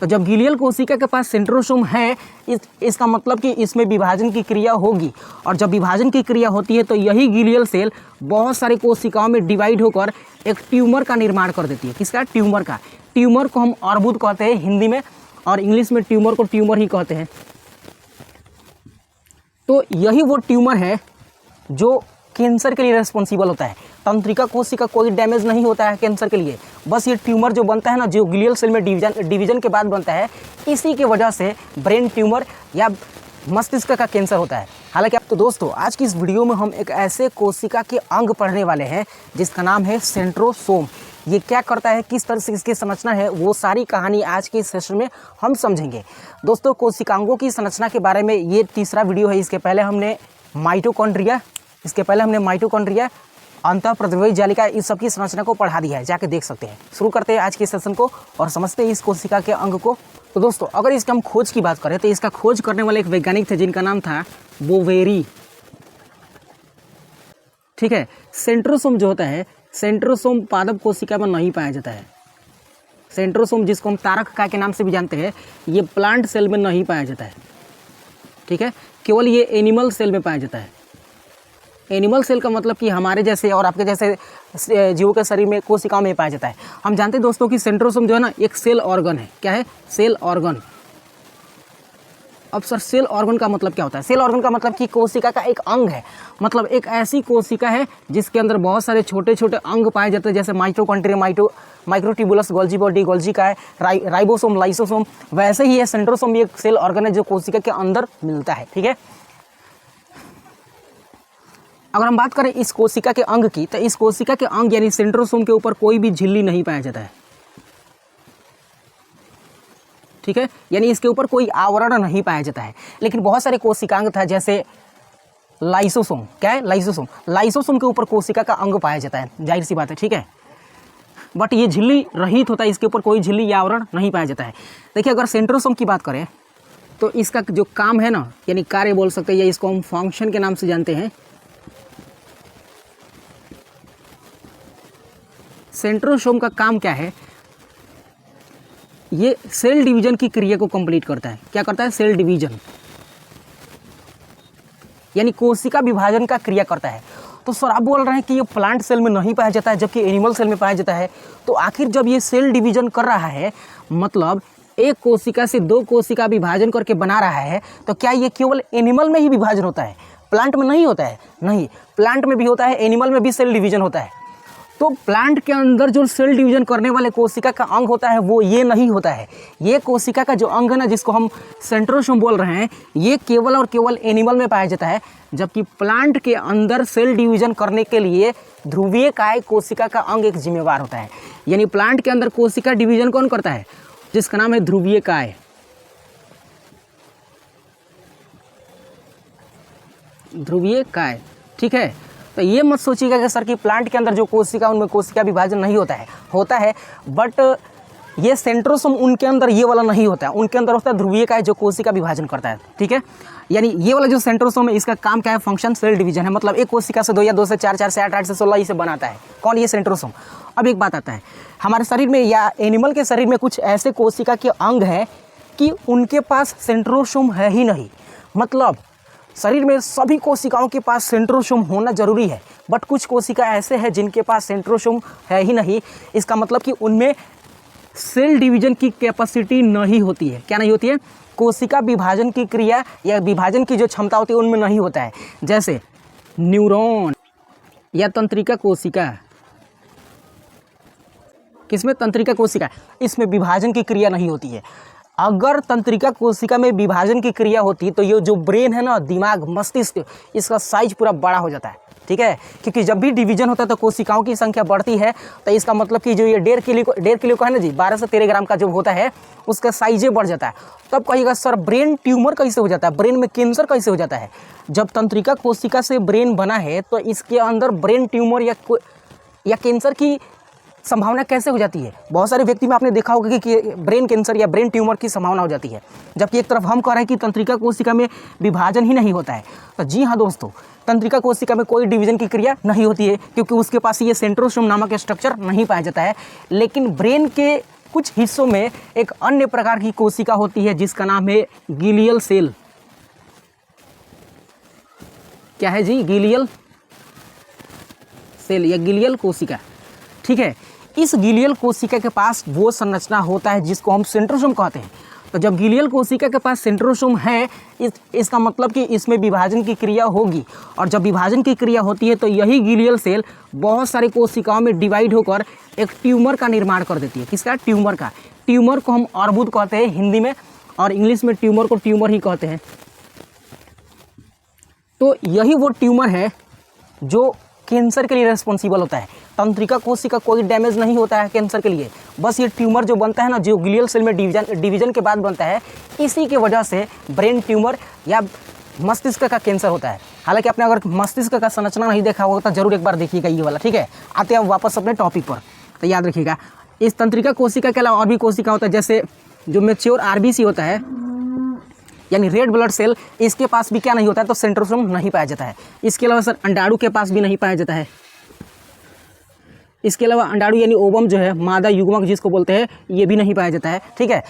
तो जब ग्लियल कोशिका के पास सेंट्रोसोम है इसका मतलब कि इसमें विभाजन की क्रिया होगी, और जब विभाजन की क्रिया होती है तो यही ग्लियल सेल बहुत सारी कोशिकाओं में डिवाइड होकर एक ट्यूमर का निर्माण कर देती है। किसका? ट्यूमर का। ट्यूमर को हम अर्बुद कहते हैं हिंदी में, और इंग्लिश में ट्यूमर को ट्यूमर ही कहते हैं। तो यही वो ट्यूमर है जो कैंसर के लिए रिस्पॉन्सिबल होता है। तंत्रिका कोशिका कोई डैमेज नहीं होता है कैंसर के लिए, बस ये ट्यूमर जो बनता है ना, जो ग्लियल सेल में डिवीजन के बाद बनता है, इसी के वजह से ब्रेन ट्यूमर या मस्तिष्क का कैंसर होता है। हालांकि आप तो दोस्तों आज की इस वीडियो में हम एक ऐसे कोशिका के अंग पढ़ने वाले हैं जिसका नाम है सेंट्रोसोम। ये क्या करता है, किस तरह से इसकी संरचना है, वो सारी कहानी आज के इस सेशन में हम समझेंगे। दोस्तों कोशिकांगों की संरचना के बारे में ये तीसरा वीडियो है। इसके पहले हमने माइटोकॉन्ड्रिया, अंतःप्रद्रव्य जालिका, इस सब की संरचना को पढ़ा दिया है, जाके देख सकते हैं। शुरू करते हैं आज के सेशन को और समझते हैं इस कोशिका के अंग को। तो दोस्तों अगर इसके हम खोज की बात करें तो इसका खोज करने वाले एक वैज्ञानिक थे जिनका नाम था बोवेरी। ठीक है, सेंट्रोसोम जो होता है, सेंट्रोसोम पादप कोशिका में नहीं पाया जाता है। सेंट्रोसोम जिसको हम तारक काय के नाम से भी जानते हैं, ये प्लांट सेल में नहीं पाया जाता है। ठीक है, केवल ये एनिमल सेल में पाया जाता है। एनिमल सेल का मतलब कि हमारे जैसे और आपके जैसे जीवों के शरीर में कोशिकाओं में पाया जाता है। हम जानते हैं दोस्तों कि सेंट्रोसोम जो है ना एक सेल ऑर्गन है। क्या है? Cell organ. अब सर सेल ऑर्गन का मतलब क्या होता है? सेल ऑर्गन का मतलब कि कोशिका का एक अंग है, मतलब एक ऐसी कोशिका है जिसके अंदर बहुत सारे छोटे छोटे अंग पाए जाते हैं, जैसे माइटोकॉन्ड्रिया, माइक्रोट्यूबुलस, गोल्जी बॉडी, गोल्जी का है, राइबोसोम, लाइसोसोम। वैसे ही है सेंट्रोसोम भी एक सेल ऑर्गन है जो कोशिका के अंदर मिलता है। ठीक है, अगर हम बात करें इस कोशिका के अंग की, तो इस कोशिका के अंग यानी सेंट्रोसोम के ऊपर कोई भी झिल्ली नहीं पाया जाता है। ठीक है, यानी इसके ऊपर कोई आवरण नहीं पाया जाता है। लेकिन बहुत सारे कोशिकांग था जैसे लाइसोसोम। क्या है? लाइसोसोम। लाइसोसोम के ऊपर कोशिका का अंग पाया जाता है, जाहिर सी बात है। ठीक है, बट ये झिल्ली रहित होता है, इसके ऊपर कोई झिल्ली या आवरण नहीं पाया जाता है। देखिए अगर सेंट्रोसोम की बात करें तो इसका जो काम है ना, यानी कार्य बोल सकते हैं, या इसको हम फंक्शन के नाम से जानते हैं। सेंट्रोसोम का काम क्या है? ये सेल डिवीजन की क्रिया को कंप्लीट करता है। क्या करता है? सेल डिवीजन, यानी कोशिका विभाजन का क्रिया करता है। तो सर आप बोल रहे हैं कि ये प्लांट सेल में नहीं पाया जाता है जबकि एनिमल सेल में पाया जाता है, तो आखिर जब ये सेल डिवीजन कर रहा है, मतलब एक कोशिका से दो कोशिका विभाजन करके बना रहा है, तो क्या ये केवल एनिमल में ही विभाजन होता है, प्लांट में नहीं होता है? नहीं, प्लांट में भी होता है, एनिमल में भी सेल डिवीजन होता है। तो प्लांट के अंदर जो सेल डिवीजन करने वाले कोशिका का अंग होता है वो ये नहीं होता है। ये कोशिका का जो अंग है ना, जिसको हम सेंट्रोसोम बोल रहे हैं, ये केवल और केवल एनिमल में पाया जाता है, जबकि प्लांट के अंदर सेल डिवीजन करने के लिए ध्रुवीय काय कोशिका का अंग एक जिम्मेवार होता है। यानी प्लांट के अंदर कोशिका डिवीजन कौन करता है? जिसका नाम है ध्रुवीय काय। ध्रुवीय काय। ठीक है, तो ये मत सोचिएगा कि सर कि प्लांट के अंदर जो कोशिका उनमें कोशिका विभाजन नहीं होता है, बट ये सेंट्रोसोम उनके अंदर ये वाला नहीं होता है। उनके अंदर होता है ध्रुवीय काय जो कोशिका विभाजन करता है। ठीक है, यानी ये वाला जो सेंट्रोसोम है इसका काम क्या है? फंक्शन सेल डिवीजन है, मतलब एक कोशिका से दो या दो से चार, चार से आठ, आठ से 16 इसे बनाता है। कौन? ये सेंट्रोसोम। अब एक बात आता है, हमारे शरीर में या एनिमल के शरीर में कुछ ऐसे कोशिका के अंग हैं कि उनके पास सेंट्रोसोम है ही नहीं। मतलब शरीर में सभी कोशिकाओं के पास सेंट्रोसोम होना जरूरी है, बट कुछ कोशिका ऐसे हैं जिनके पास सेंट्रोसोम है ही नहीं। इसका मतलब कि उनमें सेल डिवीजन की कैपेसिटी नहीं होती है। क्या नहीं होती है? कोशिका विभाजन की क्रिया या विभाजन की जो क्षमता होती है उनमें नहीं होता है। जैसे न्यूरॉन या तंत्रिका कोशिका। किसमें? तंत्रिका कोशिका, इसमें विभाजन की क्रिया नहीं होती है। अगर तंत्रिका कोशिका में विभाजन की क्रिया होती तो ये जो ब्रेन है ना, दिमाग, मस्तिष्क, इसका साइज पूरा बड़ा हो जाता है। ठीक है, क्योंकि जब भी डिवीजन होता है तो कोशिकाओं की संख्या बढ़ती है, तो इसका मतलब कि जो ये 1.5 किलो का है ना जी, 12 से 13 ग्राम का जो होता है उसका साइजे बढ़ जाता है। तब कहिएगा सर ब्रेन ट्यूमर कैसे हो जाता है, ब्रेन में कैंसर कैसे हो जाता है? जब तंत्रिका कोशिका से ब्रेन बना है तो इसके अंदर ब्रेन ट्यूमर या कैंसर की संभावना कैसे हो जाती है? बहुत सारे व्यक्ति में आपने देखा होगा कि ब्रेन कैंसर या ब्रेन ट्यूमर की संभावना हो जाती है, जबकि एक तरफ हम कह रहे हैं कि तंत्रिका कोशिका में विभाजन ही नहीं होता है। तो जी हाँ दोस्तों, तंत्रिका कोशिका में कोई डिवीजन की क्रिया नहीं होती है क्योंकि उसके पास ये सेंट्रोसोम नामक स्ट्रक्चर नहीं पाया जाता है। लेकिन ब्रेन के कुछ हिस्सों में एक अन्य प्रकार की कोशिका होती है जिसका नाम है गिलियल सेल। क्या है जी? गिलियल सेल या गिलियल कोशिका। ठीक है, इस गिलियल कोशिका के पास वो संरचना होता है जिसको हम सेंट्रोसोम कहते हैं। तो जब गिलियल कोशिका के पास सेंट्रोसोम है, इसका मतलब कि इसमें विभाजन की क्रिया होगी, और जब विभाजन की क्रिया होती है तो यही गिलियल सेल बहुत सारी कोशिकाओं में डिवाइड होकर एक ट्यूमर का निर्माण कर देती है। किसका? ट्यूमर का। ट्यूमर को हम अर्बुद कहते हैं हिंदी में, और इंग्लिश में ट्यूमर को ट्यूमर ही कहते हैं। तो यही वो ट्यूमर है जो कैंसर के लिए रिस्पॉन्सिबल होता है। तंत्रिका कोशिका कोई डैमेज नहीं होता है कैंसर के लिए, बस ये ट्यूमर जो बनता है ना, जो ग्लियल सेल में डिवीजन के बाद बनता है, इसी के वजह से ब्रेन ट्यूमर या मस्तिष्क का कैंसर होता है। हालांकि आपने अगर मस्तिष्क का संरचना नहीं देखा होगा तो जरूर एक बार देखिएगा ये वाला। ठीक है, आते हैं वापस अपने टॉपिक पर। तो याद रखिएगा, इस तंत्रिका कोशिका के अलावा और भी कोशिका होता है, जैसे जो मैच्योर आरबीसी होता है यानी रेड ब्लड सेल, इसके पास भी क्या नहीं होता है? तो सेंट्रोसोम नहीं पाया जाता है। इसके अलावा सर अंडाणु के पास भी नहीं पाया जाता है। इसके अलावा अंडाणु यानी ओवम जो है, मादा युग्मक जिसको बोलते हैं, ये भी नहीं पाया जाता है। ठीक है,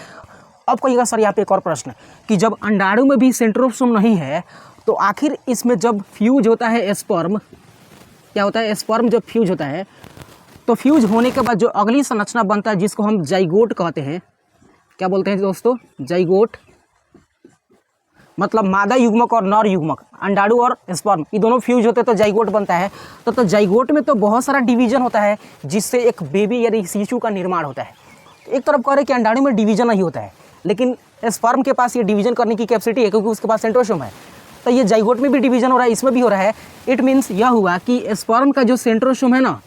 अब कहिएगा सर यहाँ पे एक और प्रश्न कि जब अंडाणु में भी सेंट्रोसोम नहीं है तो आखिर इसमें जब फ्यूज होता है स्पर्म, क्या होता है? स्पर्म जब फ्यूज होता है तो फ्यूज होने के बाद जो अगली संरचना बनता है जिसको हम जाइगोट कहते हैं। क्या बोलते हैं दोस्तों? जाइगोट। मतलब मादा युग्मक और नर युग्मक, अंडाणु और स्पर्म, ये दोनों फ्यूज होते हैं तो जाइगोट बनता है। तो जाइगोट में तो बहुत सारा डिवीजन होता है जिससे एक बेबी यानी शिशु का निर्माण होता है। एक तरफ कह रहे हैं कि अंडाणु में डिवीजन नहीं होता है, लेकिन स्पर्म के पास ये डिवीजन करने की कैपेसिटी है क्योंकि उसके पास सेंट्रोसोम है। तो ये जाइगोट में भी डिवीजन हो रहा है, इसमें भी हो रहा है। इट मीन्स यह हुआ कि स्पर्म का जो सेंट्रोसोम है ना,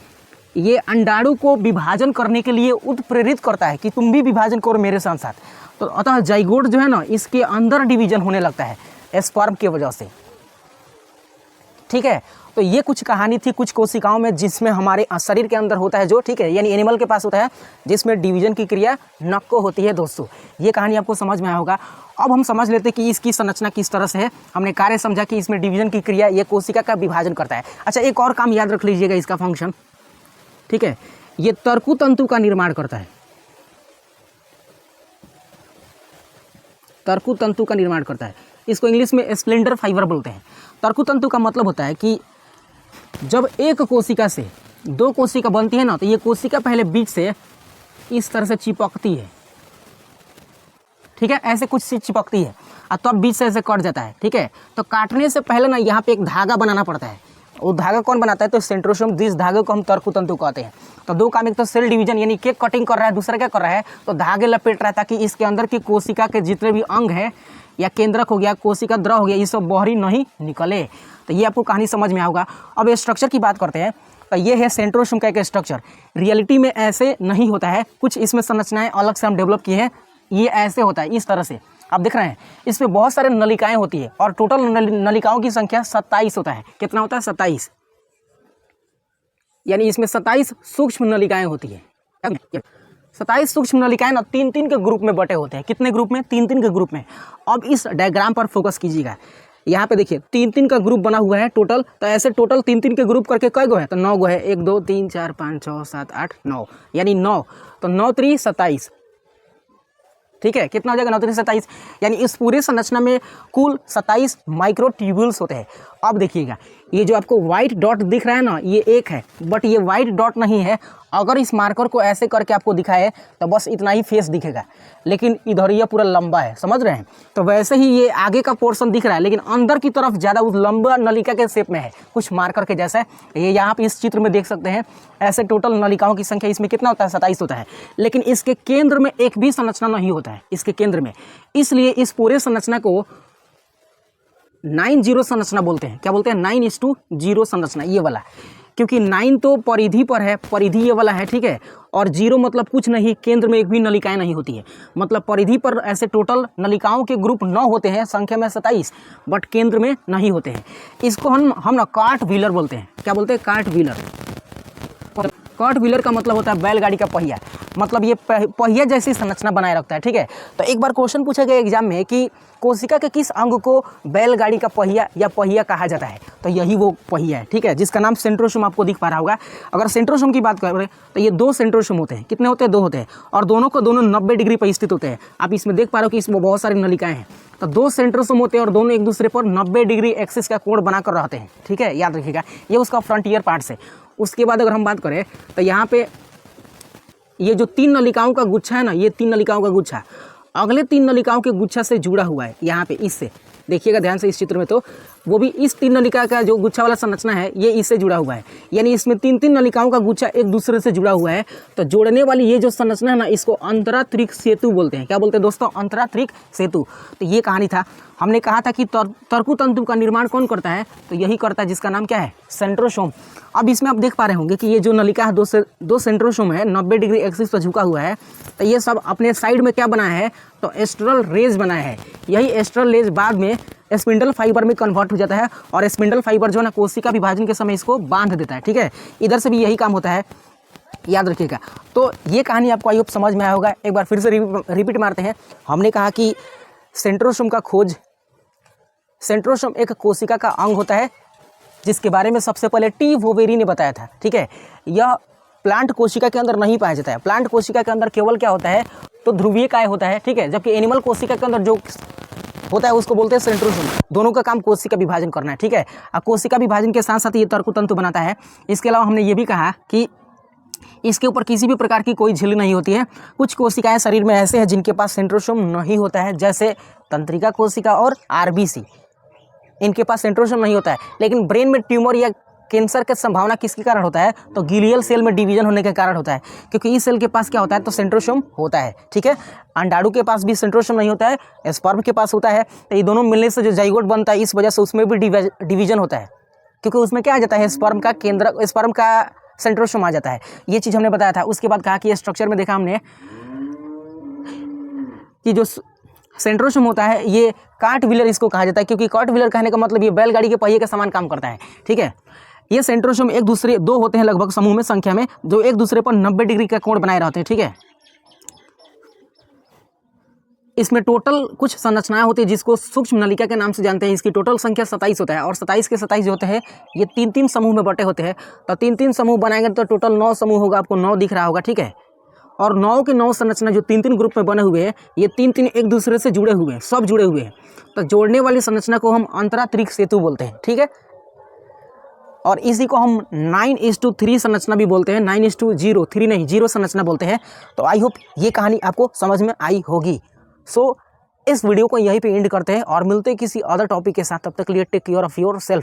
ये अंडाणु को विभाजन करने के लिए उत्प्रेरित करता है कि तुम भी विभाजन करो मेरे साथ साथ। तो अतः जाइगोट जो है ना, इसके अंदर डिवीजन होने लगता है स्पर्म की वजह से। ठीक है, तो ये कुछ कहानी थी कुछ कोशिकाओं में जिसमें हमारे शरीर के अंदर होता है जो, ठीक है, यानी एनिमल के पास होता है जिसमें डिवीजन की क्रिया नक को होती है। दोस्तों ये कहानी आपको समझ में आया होगा। अब हम समझ लेते हैं कि इसकी संरचना किस तरह से है। हमने कार्य समझा कि इसमें डिवीजन की क्रिया ये कोशिका का विभाजन करता है। अच्छा, एक और काम याद रख लीजिएगा इसका फंक्शन। ठीक है, ये तर्कु तंतु का निर्माण करता है। तर्कु तंतु का निर्माण करता है, इसको इंग्लिश में स्प्लेंडर फाइबर बोलते हैं। तर्कु तंतु का मतलब होता है कि जब एक कोशिका से दो कोशिका बनती है ना, तो ये कोशिका पहले बीच से इस तरह से चिपकती है। ठीक है, ऐसे कुछ से चिपकती है और तब बीच से ऐसे कट जाता है। ठीक है, तो काटने से पहले ना यहाँ पे एक धागा बनाना पड़ता है। वो धागा कौन बनाता है? तो सेंट्रोसोम। जिस धागे को हम तर्कु तंतु कहते हैं। तो दो काम, एक तो सेल डिवीजन यानी केक कटिंग कर रहा है, दूसरा क्या कर रहा है? तो धागे लपेट रहा है ताकि इसके अंदर की कोशिका के जितने भी अंग हैं या केंद्रक हो गया, कोशिका द्रव हो गया, ये सब बाहरी नहीं निकले। तो ये आपको कहानी समझ में आएगा। अब ये स्ट्रक्चर की बात करते हैं। तो ये है सेंट्रोसोम का एक स्ट्रक्चर। रियलिटी में ऐसे नहीं होता है, कुछ इसमें संरचनाएं अलग से हम डेवलप किए हैं। ये ऐसे होता है, इस तरह से आप देख रहे हैं। इसमें बहुत सारे नलिकाएं होती है और टोटल नलिकाओं की संख्या 27 होता है। कितना होता है? 27। यानी इसमें 27 सूक्ष्म नलिकाएं होती है। 27 सूक्ष्म नलिकाएं ना 3-3 के ग्रुप में बटे होते हैं। कितने ग्रुप में? 3-3 के ग्रुप में। अब इस डायग्राम पर फोकस कीजिएगा। यहाँ पे देखिए 3-3 का ग्रुप बना हुआ है टोटल। तो ऐसे टोटल 3-3 के ग्रुप करके कई गो है? तो 9 गो है। 1 2 3 4 5 6 7 8 9, यानी 9। तो 9 3 27। ठीक है, कितना हो जाएगा? 9 3 27। यानी इस पूरे संरचना में कुल 27 माइक्रोट्यूब्यूल्स होते हैं। अब देखिएगा, ये जो आपको व्हाइट डॉट दिख रहा है ना, ये एक है, बट ये व्हाइट डॉट नहीं है। अगर इस मार्कर को ऐसे करके आपको दिखाए तो बस इतना ही फेस दिखेगा, लेकिन इधर ये पूरा लंबा है। समझ रहे हैं? तो वैसे ही ये आगे का पोर्शन दिख रहा है, लेकिन अंदर की तरफ ज़्यादा उस लंबा नलिका के शेप में है, कुछ मार्कर के जैसा है। ये यहाँ पे इस चित्र में देख सकते हैं। ऐसे टोटल नलिकाओं की संख्या इसमें कितना होता है? 27 होता है। लेकिन इसके केंद्र में एक भी संरचना नहीं होता है, इसके केंद्र में। इसलिए इस पूरे संरचना को 9-0 संरचना बोलते हैं। क्या बोलते हैं? 9:0 संरचना, ये वाला। क्योंकि 9 तो परिधि पर है, परिधि ये वाला है। ठीक है, और 0 मतलब कुछ नहीं, केंद्र में एक भी नलिकाएं नहीं होती है। मतलब परिधि पर ऐसे टोटल नलिकाओं के ग्रुप 9 होते हैं, संख्या में 27, बट केंद्र में नहीं होते हैं। इसको हम ना कार्ट व्हीलर बोलते हैं। क्या बोलते हैं? Cart wheeler. कॉट व्हीलर का मतलब होता है बैलगाड़ी का पहिया, मतलब ये पहिया जैसी संरचना बनाए रखता है। ठीक है, तो एक बार क्वेश्चन पूछा गया एग्जाम में कि कोशिका के किस अंग को बैलगाड़ी का पहिया या पहिया कहा जाता है, तो यही वो पहिया है। ठीक है, जिसका नाम सेंट्रोसोम आपको दिख पा रहा होगा। अगर सेंट्रोसोम की बात करें तो ये 2 सेंट्रोसोम होते हैं। कितने होते हैं? 2 होते हैं, और दोनों को दोनों 90 डिग्री पर स्थित होते हैं। आप इसमें देख पा रहे हो कि इसमें बहुत सारी नलिकाएं हैं। तो 2 सेंट्रोसोम होते हैं और दोनों एक दूसरे पर 90 डिग्री एक्सिस का कोण बनाकर रहते हैं। ठीक है, याद रखिएगा, ये उसका फ्रंटियर पार्ट है। उसके बाद अगर हम बात करें तो यहाँ पे ये जो 3 नलिकाओं का गुच्छा है ना, ये 3 नलिकाओं का गुच्छा अगले 3 नलिकाओं के गुच्छा से जुड़ा हुआ है। यहाँ पे इससे देखिएगा ध्यान से इस चित्र में, तो वो भी इस 3 नलिका का जो गुच्छा वाला संरचना है ये इससे जुड़ा हुआ है, यानी इसमें 3-3 नलिकाओं का गुच्छा एक दूसरे से जुड़ा हुआ है। तो जोड़ने वाली ये जो संरचना है ना, इसको अंतरात्रिक सेतु बोलते हैं। क्या बोलते हैं दोस्तों? अंतरात्रिक सेतु। तो ये कहानी था। हमने कहा था कि तर्कु तंतु का निर्माण कौन करता है, तो यही करता है, जिसका नाम क्या है? सेंट्रोसोम। अब इसमें आप देख पा रहे होंगे कि ये जो नलिका है 2 सेंट्रोसोम है, 90 डिग्री एक्सिस पर झुका हुआ है। तो ये सब अपने साइड में क्या बनाया है? तो एस्ट्रल रेज बनाया है। यही एस्ट्रल रेज बाद में स्पिंडल फाइबर में कन्वर्ट हो जाता है, और स्पिंडल फाइबर जो है ना, कोशिका विभाजन के समय इसको बांध देता है। ठीक है, इधर से भी यही काम होता है, याद रखिएगा। तो ये कहानी आपको आई होप समझ में आया होगा। एक बार फिर से रिपीट मारते हैं। हमने कहा कि सेंट्रोसोम का खोज, सेंट्रोसोम एक कोशिका का अंग होता है जिसके बारे में सबसे पहले टी वोवेरी ने बताया था। ठीक है, यह प्लांट कोशिका के अंदर नहीं पाया जाता है। प्लांट कोशिका के अंदर केवल क्या होता है? तो ध्रुवीय काय होता है। ठीक है, जबकि एनिमल कोशिका के अंदर जो होता है उसको बोलते हैं सेंट्रोसोम। दोनों का काम कोशिका विभाजन करना है। ठीक है, और कोशिका विभाजन के साथ साथ ये तर्कु तंतु बनाता है। इसके अलावा हमने ये भी कहा कि इसके ऊपर किसी भी प्रकार की कोई झिल्ली नहीं होती है। कुछ कोशिकाएं शरीर में ऐसे हैं जिनके पास सेंट्रोसोम नहीं होता है, जैसे तंत्रिका कोशिका और आरबीसी, इनके पास सेंट्रोसोम नहीं होता है। लेकिन ब्रेन में ट्यूमर या कैंसर की संभावना किसके कारण होता है? तो ग्लियल सेल में डिवीजन होने के कारण होता है, क्योंकि इस सेल के पास क्या होता है? तो सेंट्रोसोम होता है। ठीक है, अंडाणु के पास भी सेंट्रोसोम नहीं होता है, स्पर्म के पास होता है। तो ये दोनों मिलने से जो जाइगोट बनता है, इस वजह से उसमें भी डिवीजन होता है, क्योंकि उसमें क्या आ जाता है? स्पर्म का केंद्र, स्पर्म का सेंट्रोसोम आ जाता है। ये चीज़ हमने बताया था। उसके बाद कहा कि स्ट्रक्चर में देखा हमने कि जो सेंट्रोसोम होता है ये कार्ट व्हीलर इसको कहा जाता है, क्योंकि कार्ट व्हीलर कहने का मतलब ये बैलगाड़ी के पहिए के समान काम करता है। ठीक है, ये सेंट्रोसोम एक दूसरे 2 होते हैं लगभग समूह में, संख्या में, जो एक दूसरे पर 90 डिग्री का कोण बनाए रहते हैं। ठीक है, इसमें टोटल कुछ संरचनाएं होती है जिसको सूक्ष्म नलिका के नाम से जानते हैं। इसकी टोटल संख्या 27 होता है, और 27 के 27 जो होते हैं ये 3-3 समूह में बटे होते हैं। तो 3-3 समूह बनाएंगे तो टोटल 9 समूह होगा। आपको 9 दिख रहा होगा। ठीक है, और 9 के 9 संरचना जो 3-3 ग्रुप में बने हुए हैं, ये 3-3 एक दूसरे से जुड़े हुए हैं, सब जुड़े हुए हैं। तो जोड़ने वाली संरचना को हम अंतरात्रिक सेतु बोलते हैं। ठीक है, और इसी को हम 9:3 संरचना भी बोलते हैं। 9:0, 3 नहीं, 0 संरचना बोलते हैं। तो आई होप ये कहानी आपको समझ में आई होगी। सो इस वीडियो को यहीं पे एंड करते हैं और मिलते हैं किसी अदर टॉपिक के साथ। तब तक के लिए take care of your self.